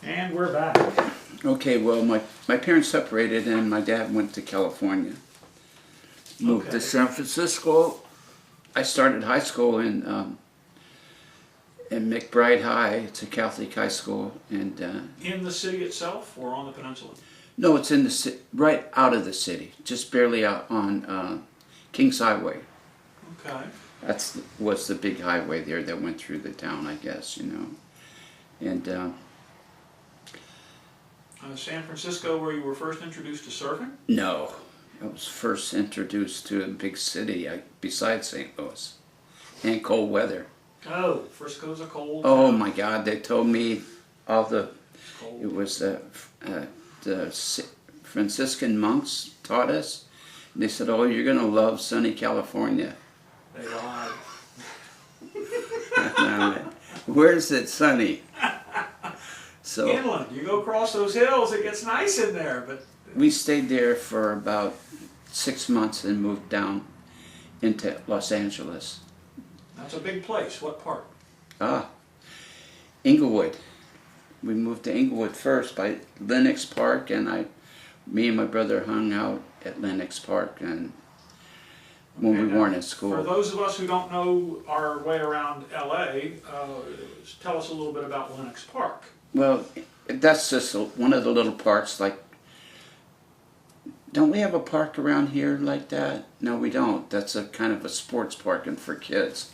And we're back. Okay, well, my parents separated and my dad went to California. Moved to San Francisco. I started high school in McBride High. It's a Catholic high school. And In the city itself or on the peninsula? no, it's in the right out of the city, just barely out on Kings Highway. Okay. Was the big highway there that went through the town, I guess, you know. And San Francisco, where you were first introduced to surfing? no, I was first introduced to a big city besides St. Louis, and cold weather. Oh, Frisco's a cold Oh town. my God! They told me all the. Cold. It was the Franciscan monks taught us. They said, "Oh, you're gonna love sunny California." They lied. Where's it sunny? So Inland. You go across those hills, it gets nice in there, but we stayed there for about 6 months and moved down into Los Angeles. that's a big place. What part? Inglewood. We moved to Inglewood first by Lenox Park, and me and my brother hung out at Lenox Park and when we weren't at school. For those of us who don't know our way around LA, tell us a little bit about Lenox Park. Well, that's just one of the little parks. Like, don't we have a park around here like that? No, we don't. That's a kind of a sports park and for kids.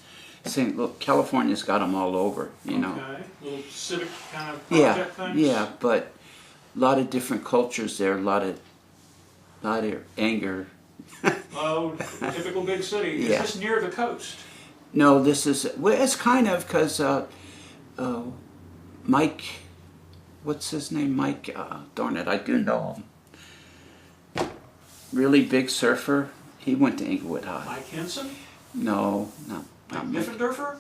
California's got them all over, you know. Okay, little civic kind of project things? Yeah, but a lot of different cultures there, a lot of anger. Oh, typical big city. Yeah. Is this near the coast? No, it's kind of because Mike, what's his name? Mike, darn it, I do know him. Really big surfer. He went to Inglewood High. Mike Henson? No, not Mike. Diffendorfer?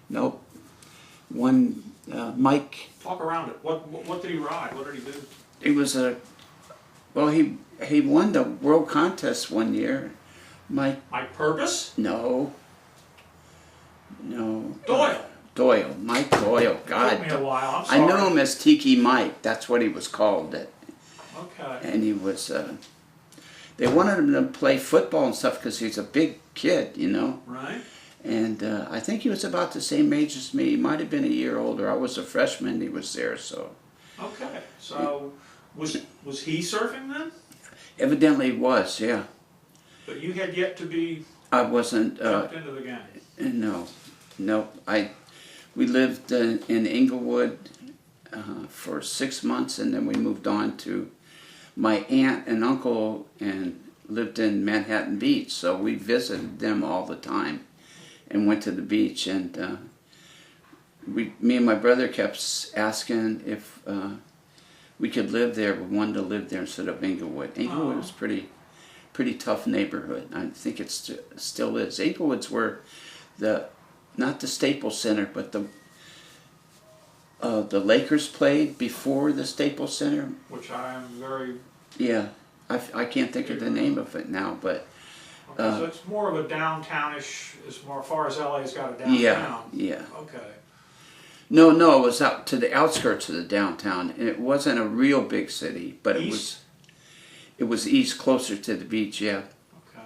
Nope. Mike. Talk around it. What did he ride? What did he do? He was he won the world contest one year. Mike Purvis? No. Doyle. Mike Doyle. God. Took me a while. I'm I sorry. knew him as Tiki Mike. That's what he was called. Okay. And he was. They wanted him to play football and stuff because he's a big kid, you know. Right. And I think he was about the same age as me. He might have been a year older. I was a freshman. He was there, so. Okay. So was he surfing then? Evidently, he was. Yeah. But you had yet to be I wasn't. jumped into the game. No. We lived in Inglewood for 6 months, and then we moved on to my aunt and uncle, and lived in Manhattan Beach. So we visited them all the time, and went to the beach. And me and my brother kept asking if we could live there. We wanted to live there instead of Inglewood. Inglewood was pretty tough neighborhood. I think it still is. Inglewood's where not the Staples Center, but the Lakers played before the Staples Center. Which I am very... Yeah, I can't think of the name of it now, but... Okay, so it's more of a downtownish, as far as LA's got a downtown. Yeah. Okay. No, it was out to the outskirts of the downtown, and it wasn't a real big city, but East? it was east, closer to the beach, yeah. Okay.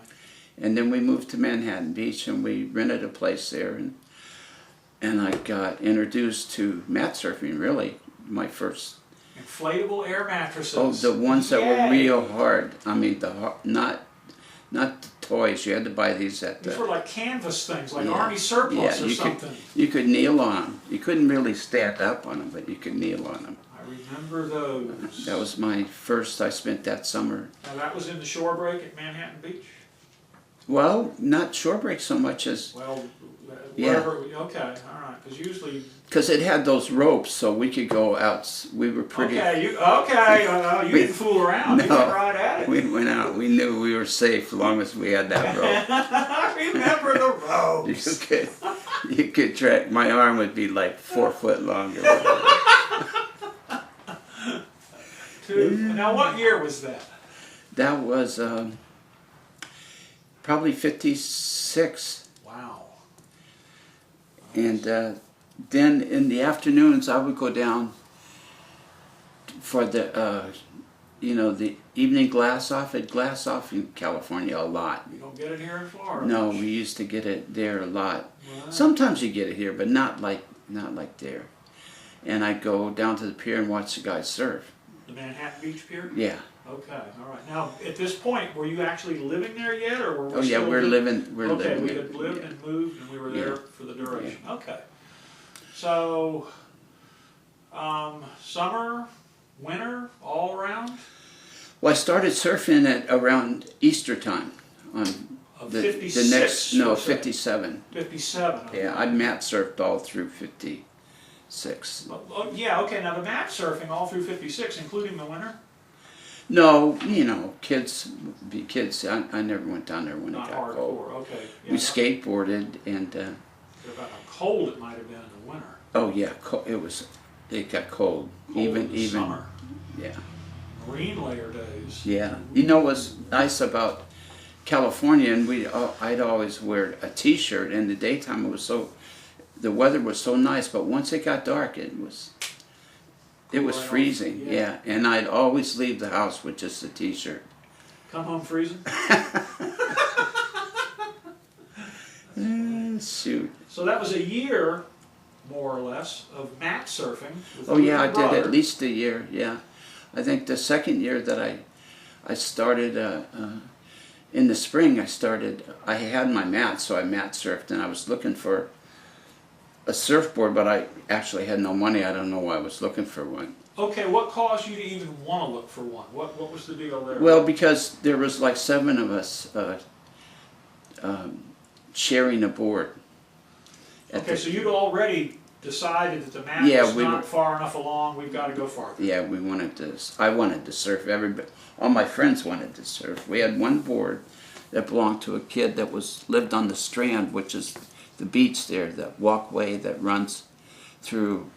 And then we moved to Manhattan Beach, and we rented a place there, and I got introduced to mat surfing, really, my first... Inflatable air mattresses. Oh, the ones that were real hard. I mean, not the toys. You had to buy these at the... These were like canvas things, like Army surplus or something. You could kneel on them. You couldn't really stand up on them, but you could kneel on them. I remember those. That was my first. I spent that summer. Now that was in the shore break at Manhattan Beach? Well, not shore break so much as... Well, wherever... Okay, all right, because usually... Because it had those ropes, so we could go out. We were pretty... Okay, you didn't fool around. You went right at it. We went out. We knew we were safe as long as we had that rope. I remember the ropes. You could track. My arm would be like 4 foot long. Now, what year was that? That was probably 56. Wow. And then in the afternoons, I would go down for the the evening glass off. It glass off in California a lot. You don't get it here in Florida. No, we used to get it there a lot. Right. Sometimes you get it here, but not like there. And I'd go down to the pier and watch the guys surf. The Manhattan Beach Pier? Yeah. Okay, all right. Now, at this point, were you actually living there yet, or were we Oh yeah, still we're living. Okay, living we there. had lived Yeah. and moved, and we were there Yeah. for the duration. Okay. So, summer, winter, all around? Well, I started surfing at around Easter time on Of the 56, next you no said. 57. 57. Okay. Yeah, I mat surfed all through 56. Oh, yeah, okay. Now, the mat surfing all through 56, including the winter? No, kids be kids. I never went down there when Not it got cold. hardcore, okay. Yeah, We skateboarded and about how cold it might have been in the winter. oh yeah, it got cold. Cold in the summer. Yeah. Marine layer days. Yeah. You know what's nice about California, and I'd always wear a t-shirt in the daytime. The weather was so nice, but once it got dark, it was Right freezing. off, Yeah. And I'd always leave the house with just a t-shirt. Come home freezing? Shoot. So that was a year, more or less, of mat surfing. With Oh you yeah, I and your did brother. at least a year. Yeah. I think the second year that I started in the spring, I had my mat, so I mat surfed, and I was looking for a surfboard, but I actually had no money. I don't know why I was looking for one. Okay, what caused you to even want to look for one? What was the deal there? Well, because there was like 7 of us sharing a board. Okay, so you'd already decided that the mat was not far enough along, we've got to go farther. Yeah, I wanted to surf. All my friends wanted to surf. We had one board that belonged to a kid that lived on the Strand, which is the beach there, that walkway that runs through,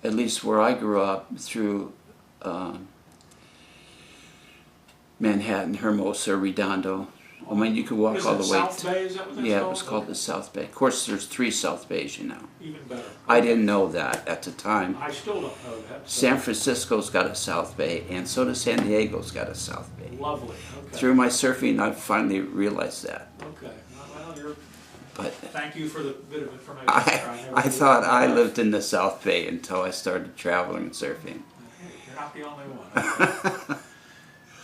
at least where I grew up, through Manhattan, Hermosa, Redondo. I mean, you could walk Is all it the way. South Bay? Is that what that's Yeah, called? it was called the South Bay. Of course, there's 3 South Bays, Even better. I didn't know that at the time. I still don't know that. so- San Francisco's got a South Bay, and so does San Diego's got a South Bay. Lovely, okay. Through my surfing, I finally realized that. Okay, well, But thank you for the bit of information. I thought I lived in the South Bay until I started traveling and surfing. You're not the only one.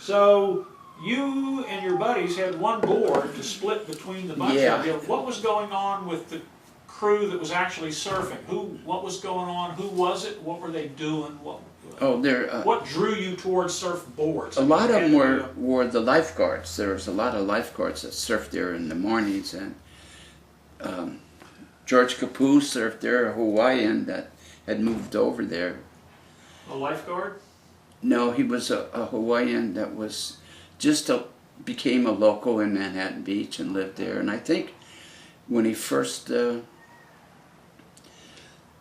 So, you and your buddies had one board to split between the bunch Yeah. of you. What was going on with the crew that was actually surfing? What was going on? Who was it? What were they doing? What drew you towards surfboards? A lot of them were the lifeguards. There was a lot of lifeguards that surfed there in the mornings, and George Capu surfed there, a Hawaiian that had moved over there. A lifeguard? No, he was a Hawaiian that was became a local in Manhattan Beach and lived there. And I think when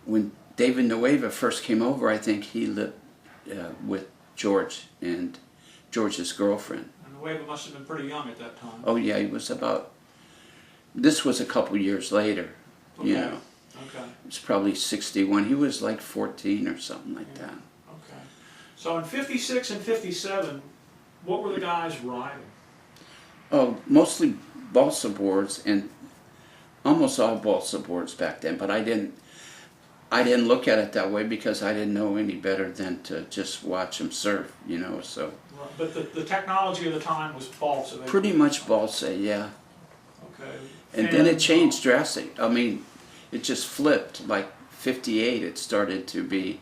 when David Nueva first came over, I think he lived with George and George's girlfriend. And Nueva must have been pretty young at that time. Oh yeah, he was this was a couple years later, Okay. Okay. It was probably 61. He was like 14 or something like that. Okay. So in 56 and 57, what were the guys riding? Oh, mostly balsa boards, and almost all balsa boards back then, but I didn't look at it that way because I didn't know any better than to just watch them surf, so. But the technology of the time was balsa. Pretty much balsa, yeah. Okay. And then it changed drastic. I mean, it just flipped. Like 58, it started to be,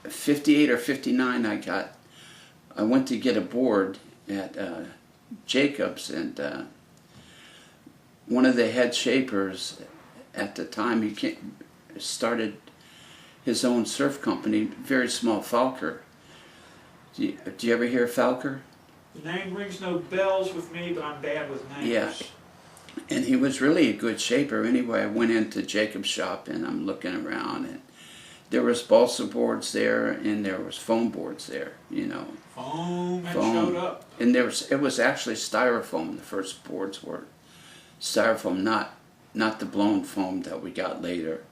58 or 59, I went to get a board at Jacobs, and one of the head shapers at the time, he started his own surf company, very small, Falker. Do you ever hear Falker? The name rings no bells with me, but I'm bad with names. Yeah. And he was really a good shaper. Anyway, I went into Jacob's shop and I'm looking around, and there was balsa boards there and there was foam boards there, Foam showed up. And it was actually styrofoam. The first boards were styrofoam, not the blown foam that we got later.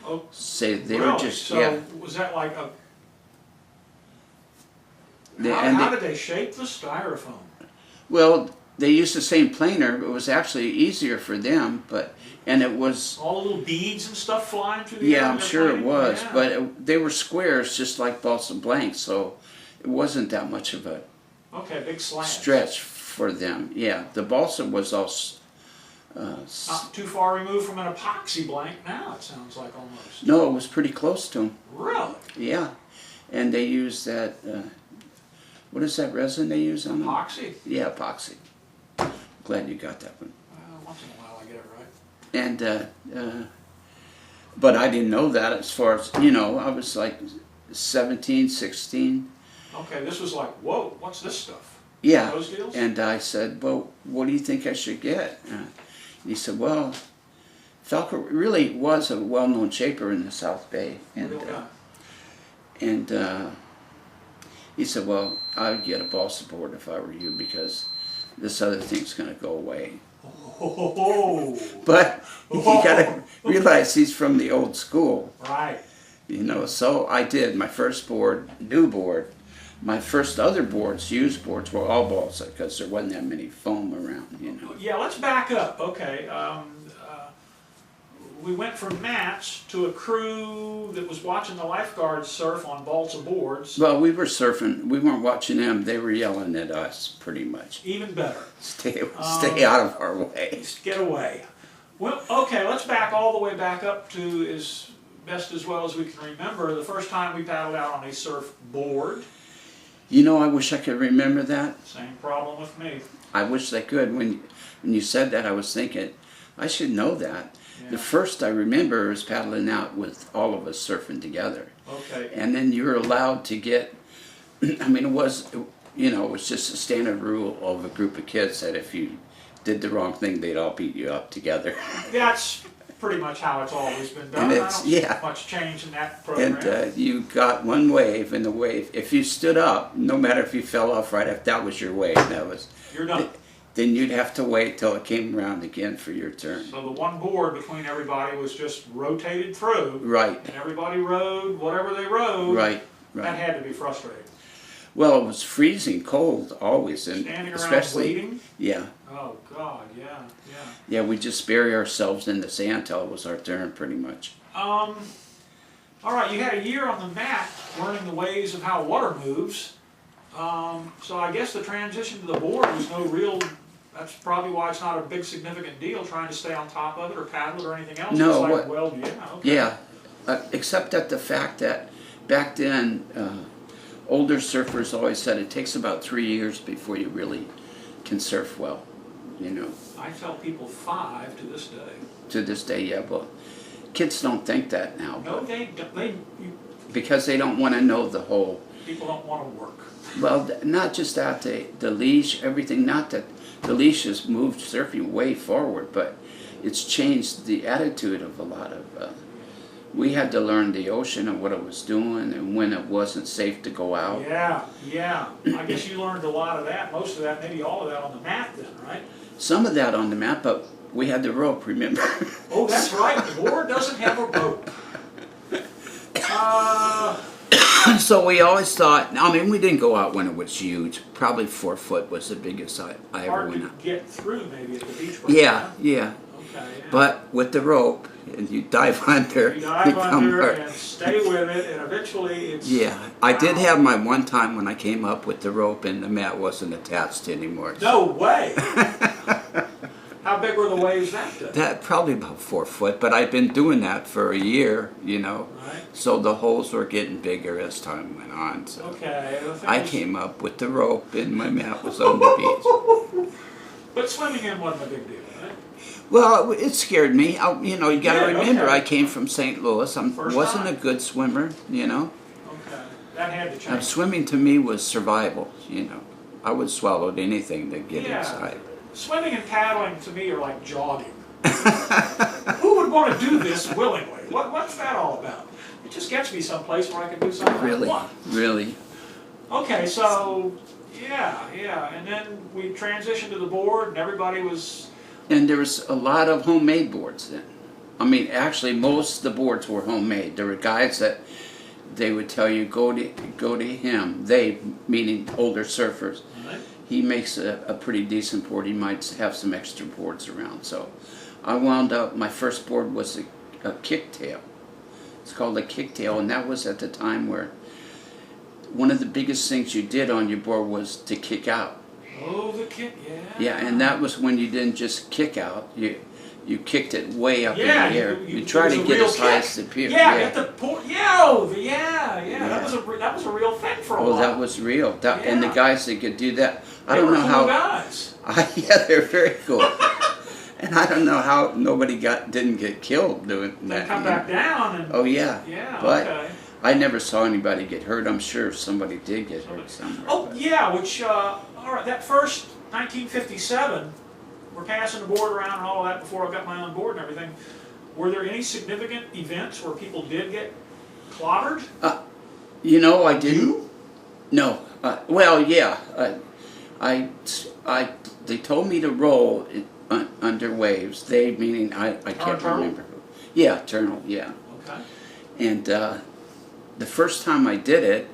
Oh, They really? were just, so yeah. was that like a How did they shape the styrofoam? Well, they used the same planer. It was actually easier for them, and it was... All the little beads and stuff flying through the air? Yeah, I'm sure it was, yeah. but they were squares just like balsa blanks, so it wasn't that much of a big stretch for them. Yeah, the balsa was all... not too far removed from an epoxy blank now, it sounds like almost. No, it was pretty close to them. Really? Yeah, and they used that... what is that resin they use on them? Epoxy? Yeah, epoxy. Glad you got that one. Once in a while I get it right. And, but I didn't know that as far as, I was like 17, 16. Okay, this was like, whoa, what's this stuff? Yeah, Those deals? and I said, well, what do you think I should get? He said, well, Falco really was a well-known shaper in the South Bay. And he said, well, I would get a balsa board if I were you because this other thing's going to go away. Oh. But you got to realize he's from the old school. Right. So I did my first board, new board. My first other boards, used boards, were all balsa because there wasn't that many foam around, Yeah, let's back up. Okay. We went from Matt's to a crew that was watching the lifeguards surf on balsa boards. Well, we were surfing. We weren't watching them. They were yelling at us, pretty much. Even better. Stay out of our way. Get away. Well, okay, let's back all the way back up to, as best as well as we can remember, the first time we paddled out on a surfboard. I wish I could remember that. Same problem with me. I wish I could. When you said that, I was thinking, I should know that. Yeah. The first I remember was paddling out with all of us surfing together. Okay. And then you were allowed to get, it was just a standard rule of a group of kids that if you did the wrong thing, they'd all beat you up together. That's pretty much how it's always been done. And I don't see yeah. much change in that program. And you got one wave, and the wave, if you stood up, no matter if you fell off right after, that was your wave. You're done. Then you'd have to wait till it came around again for your turn. So the one board between everybody was just rotated through. Right. And everybody rode whatever they rode. Right. That had to be frustrating. Well, it was freezing cold always, and standing around especially waiting? Yeah. Oh God, yeah. Yeah, we just bury ourselves in the sand till it was our turn, pretty much. All right, you had a year on the mat learning the ways of how water moves. So I guess the transition to the board was no real. That's probably why it's not a big significant deal trying to stay on top of it or paddle it or anything else. No, it's like, okay. Yeah, except that the fact that back then older surfers always said it takes about 3 years before you really can surf well. I tell people 5 to this day. To this day, yeah. Well, kids don't think that now. No, they don't. Because they don't want to know the whole. People don't want to work. Well, not just that, the leash, everything. Not that the leash has moved surfing way forward, but it's changed the attitude of a lot of. We had to learn the ocean and what it was doing and when it wasn't safe to go out. Yeah. I guess you learned a lot of that, most of that, maybe all of that on the mat then, right? Some of that on the mat, but we had the rope, remember? Oh, that's right. The board doesn't have a rope. So we always thought, we didn't go out when it was huge. Probably 4 foot was the biggest I ever went out. Hard to get through maybe at the beach. Yeah. Okay, yeah. But with the rope, and you dive under, you dive under and stay with it, and eventually it's... Yeah, I did have my one time when I came up with the rope and the mat wasn't attached anymore. No way! How big were the waves that day? That probably about 4 foot, but I'd been doing that for a year, Right. So the holes were getting bigger as time went on. So okay. I came up with the rope and my mat was on the beach. But swimming in wasn't a big deal, right? Well, it scared me. You got to remember, okay. I came from St. Louis. I wasn't a good swimmer, Okay, that had to change. Swimming to me was survival, I would swallow anything to get inside. Swimming and paddling to me are like jogging. Who would want to do this willingly? What's that all about? It just gets me someplace where I can do something I want. Really. Okay, so yeah, and then we transitioned to the board, and everybody was. And there was a lot of homemade boards then. Actually, most of the boards were homemade. There were guys that they would tell you go to him. They meaning older surfers. Right. He makes a pretty decent board. He might have some extra boards around. So I wound up. My first board was a kicktail. It's called a kicktail, and that was at the time where one of the biggest things you did on your board was to kick out. Oh, the kick, yeah. Yeah, and that was when you didn't just kick out. You kicked it way up in the air. You try to get as high as the pier. Yeah, at the port. Yeah. That was a real thing for a while. Oh, that was real. And the guys that could do that, I They don't were know cool how. guys. Yeah, they're very cool. And I don't know how nobody didn't get killed doing They that. come back down and. Oh yeah. Yeah. But okay. I never saw anybody get hurt. I'm sure somebody did get hurt somewhere. Oh but- yeah, which all right. That first 1957, we're passing the board around and all of that before I got my own board and everything. Were there any significant events where people did get clobbered? You know, I didn't. You? No. Well, yeah. They told me to roll under waves. They meaning I can't Turtle? remember. Yeah, turtle. Yeah. Okay. And the first time I did it,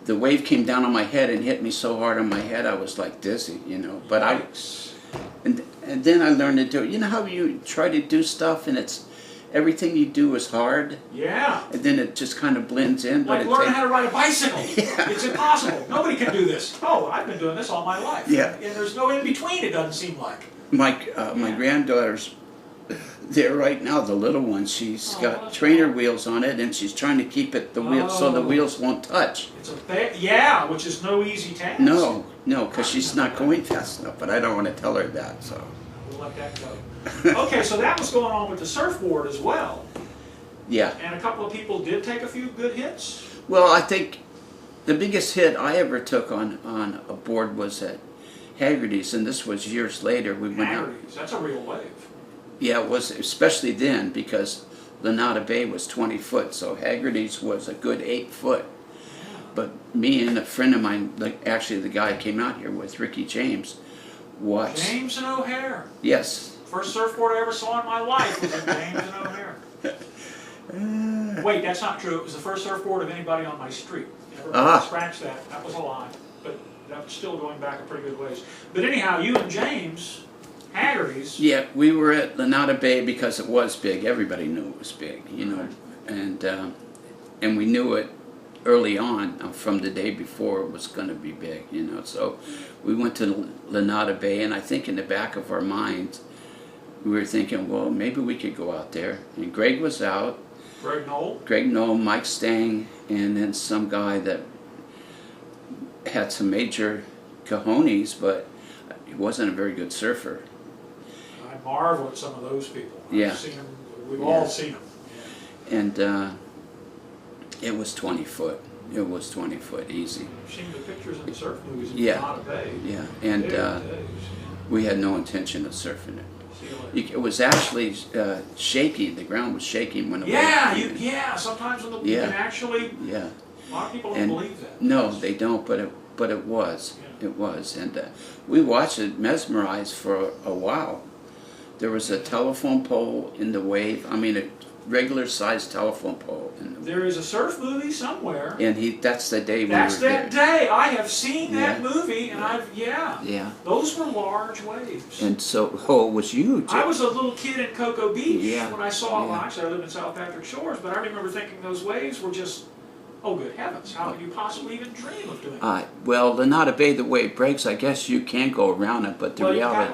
the wave came down on my head and hit me so hard on my head I was like dizzy, you know. But Yikes. and then I learned to do it. You know how you try to do stuff and it's everything you do is hard, Yeah. and then it just kind of blends in. Like but learning how to ride a bicycle. Yeah. It's impossible. Nobody can do this. Oh, I've been doing this all my life. Yeah. And there's no in between. It doesn't seem like. My granddaughter's there right now, the little one. She's Oh, got that's trainer cool. wheels on it, and she's trying to keep it so the Oh. wheels won't touch. It's yeah, which is no easy task. No, because she's not going fast enough. But I don't want to tell her that. So We'll let that go. Okay, so that was going on with the surfboard as well. yeah. And a couple of people did take a few good hits. Well, I think the biggest hit I ever took on a board was at Haggerty's, and this was years later. We went out. Haggerty's, that's a real wave. Yeah, it was, especially then, because Lanada Bay was 20 foot, so Haggerty's was a good 8 foot. But me and a friend of mine, actually the guy I came out here with, Ricky James, was... James and O'Hare. Yes. First surfboard I ever saw in my life was a James and O'Hare. Wait, that's not true. It was the first surfboard of anybody on my street. Everybody scratch that. That was a lie. But that's still going back a pretty good ways. But anyhow, you and James, Haggerty's. Yeah, we were at Lanada Bay because it was big. Everybody knew it was big, you know. And we knew it early on from the day before it was going to be big, you know. So we went to Lanada Bay, and I think in the back of our minds, we were thinking, well, maybe we could go out there. And Greg was out. Greg Knoll. Mike Stang, and then some guy that had some major cojones, but he wasn't a very good surfer. I marvel at some of those people. Yeah. I've seen them. We've all seen them. Yeah. And it was 20 foot. It was 20 foot easy. I've seen the pictures in the surf movies in Yeah. Lanada Bay. Yeah, and Days. we had no intention of surfing it. See you later. It was actually shaky. The ground was shaking when it Yeah, went. sometimes when you Yeah. can actually, Yeah. a lot of people don't And believe that. no, they don't. But it was. Yeah. It was, and we watched it mesmerized for a while. There was a telephone pole in the wave. I mean, a regular sized telephone pole in the wave. There is a surf movie somewhere. And that's the day we That's were that there. day. I have seen that Yeah. movie, and Yeah. those were large waves. And so, it was huge. I was a little kid in Cocoa Beach Yeah. when I saw it. Well, Yeah. actually, I lived in South Patrick Shores, but I remember thinking those waves were just, oh, good heavens, how could you possibly even dream of doing that? Well, Lanada Bay, the way it breaks, I guess you can go around it, but Well, yeah,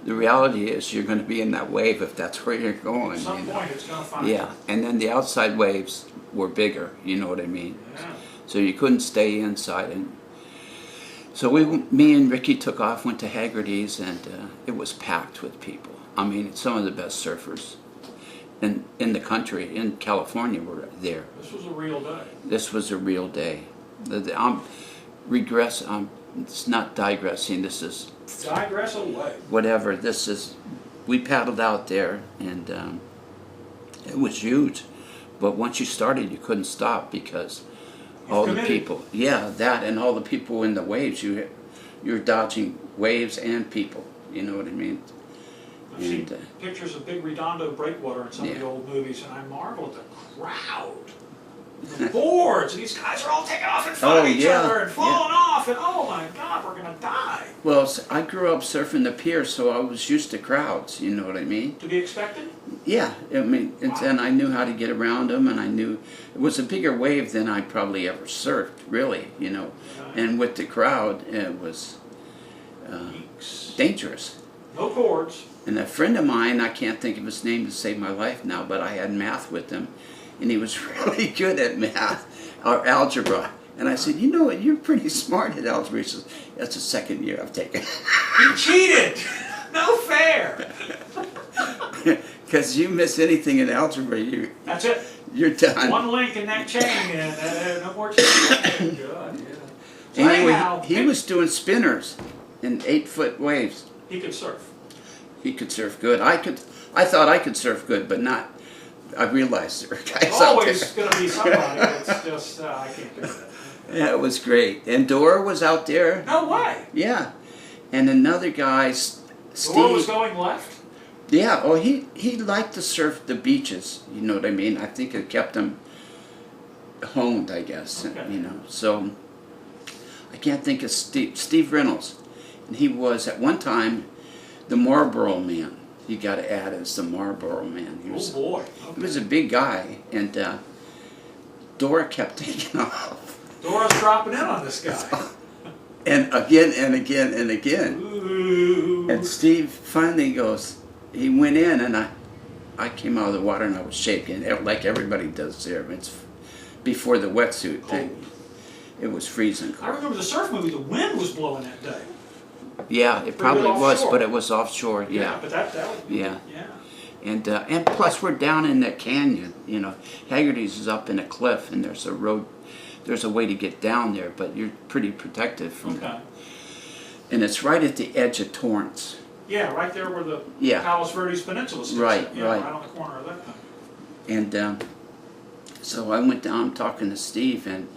the reality is you're going to be in that wave if that's where you're going. at some you know. point it's going to find Yeah, and then the outside waves were bigger, you know what I mean? Yeah. So you couldn't stay inside. And so me and Ricky took off, went to Haggerty's, and it was packed with people. I mean, some of the best surfers in the country, in California, were there. This was a real day. This was a real day. It's not digressing, this is Digress away. whatever. We paddled out there, and it was huge. But once you started, you couldn't stop because all the committed. people, and all the people in the waves, you're dodging waves and people, you know what I mean? I've seen And, pictures of Big Redondo breakwater in some of the Yeah. old movies, and I marvel at the crowd. The boards, and these guys are all taking off in front of each yeah, other and falling off, and oh my God, we're gonna die. Well, I grew up surfing the pier, so I was used to crowds. You know what I mean? To be expected? Yeah, I mean, and I knew how to get around them, and I knew it was a bigger wave than I probably ever surfed, really. You know, and with the crowd, it was dangerous. No cords. And a friend of mine, I can't think of his name to save my life now, but I had math with him, and he was really good at math or algebra. And I said, you know what, you're pretty smart at algebra. He says, that's the second year I've taken. You cheated! No fair! Because you miss anything in algebra, That's it. you're done. One link in that chain, and no more chain. Good, yeah. So Anyway, anyhow, he was doing spinners in 8-foot waves. he could surf. He could surf good. I thought I could surf good, but not. I realized there were guys There's out always there. going to be somebody that's just, I can't do that. Yeah, it was great. And Dora was out there. No way. Yeah, and another guy, Door was Steve. going left. Yeah, oh, he liked to surf the beaches. You know what I mean? I think it kept him honed, I guess. Okay. You know, so I can't think of Steve Reynolds, and he was at one time the Marlboro Man. You got to add as the Marlboro Man. He was, Oh boy. he was a big guy, and Dora kept taking off. Dora's dropping in on this guy. And again and again and again. Ooh. And Steve finally goes, he went in, and I came out of the water and I was shaking, like everybody does there. It's before the wetsuit thing. It was freezing I cold. remember the surf movie, the wind was blowing that day. Yeah, it probably good was, offshore. but it was offshore, yeah. But that was Yeah. yeah. And plus we're down in that canyon, you know. Haggerty's is up in a cliff, and there's a road, there's a way to get down there, but you're pretty protected from Okay. And it's right at the edge of Torrance. Yeah, right there where the Yeah. Palos Verdes Peninsula sticks. Right, Yeah, right. right on the corner of that thing. And so I went down talking to Steve, and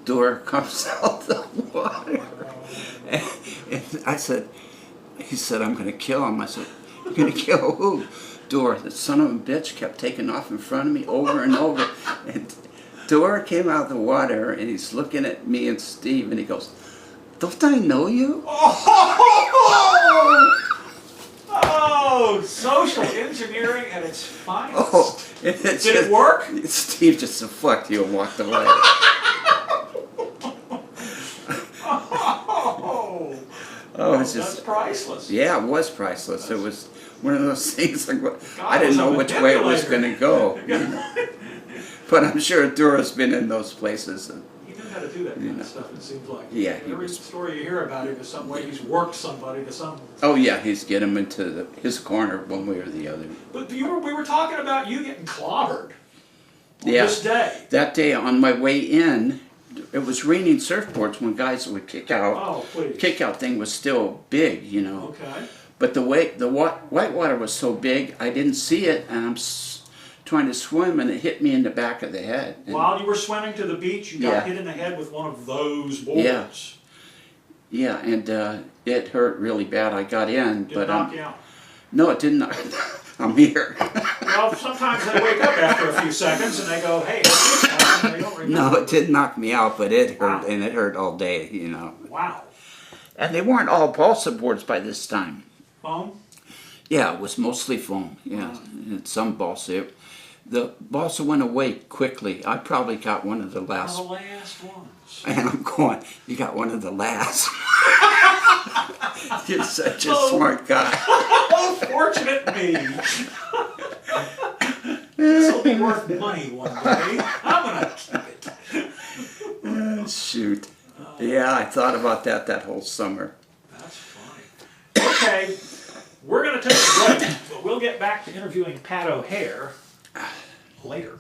Dora comes out the water. And I said, he said, I'm going to kill him. I said, you're going to kill who? Dora. The son of a bitch kept taking off in front of me over and over. And Dora came out of the water, and he's looking at me and Steve, and he goes, don't I know you? Oh, social engineering at its finest. Oh, and Did it work? Steve just said, fuck you, and walked away. Oh, it's That's just, priceless. yeah, it was priceless. It was one of those things like, God I didn't was a know which way it was going to go. manipulator. But I'm sure Dora's been in those places. And, He knew how to do that kind of stuff, it seems like. Yeah, he Every was- story you hear about him is some way he's worked somebody to some... oh yeah, he's get him into his corner one way or the other. But we were talking about you getting clobbered on Yeah. this day. That day on my way in, it was raining surfboards when guys would kick out. Oh, please. Kick-out thing was still big, you know. Okay. But the whitewater was so big, I didn't see it, and I'm trying to swim, and it hit me in the back of the head. And While you were swimming to the beach, you got Yeah. hit in the head with one of those boards. yeah, and it hurt really bad. I got in, Did but it knock you out? no, it didn't. I'm here. Well, sometimes they wake up after a few seconds and they go, hey, what's this now? And they don't remember. No, it didn't knock me out, but it hurt, Wow. and it hurt all day, you know. Wow. And they weren't all balsa boards by this time. Foam? Yeah, it was mostly foam. Yeah, and some balsa. The balsa went away quickly. I probably got one of the One last. of the last ones. And I'm going, you got one of the last. You're such a Oh. smart guy. Oh, fortunate me. This will be worth money one day. I'm going to keep it. Shoot. Yeah, I thought about that whole summer. That's funny. Okay, we're going to take a break, but we'll get back to interviewing Pat O'Hare later.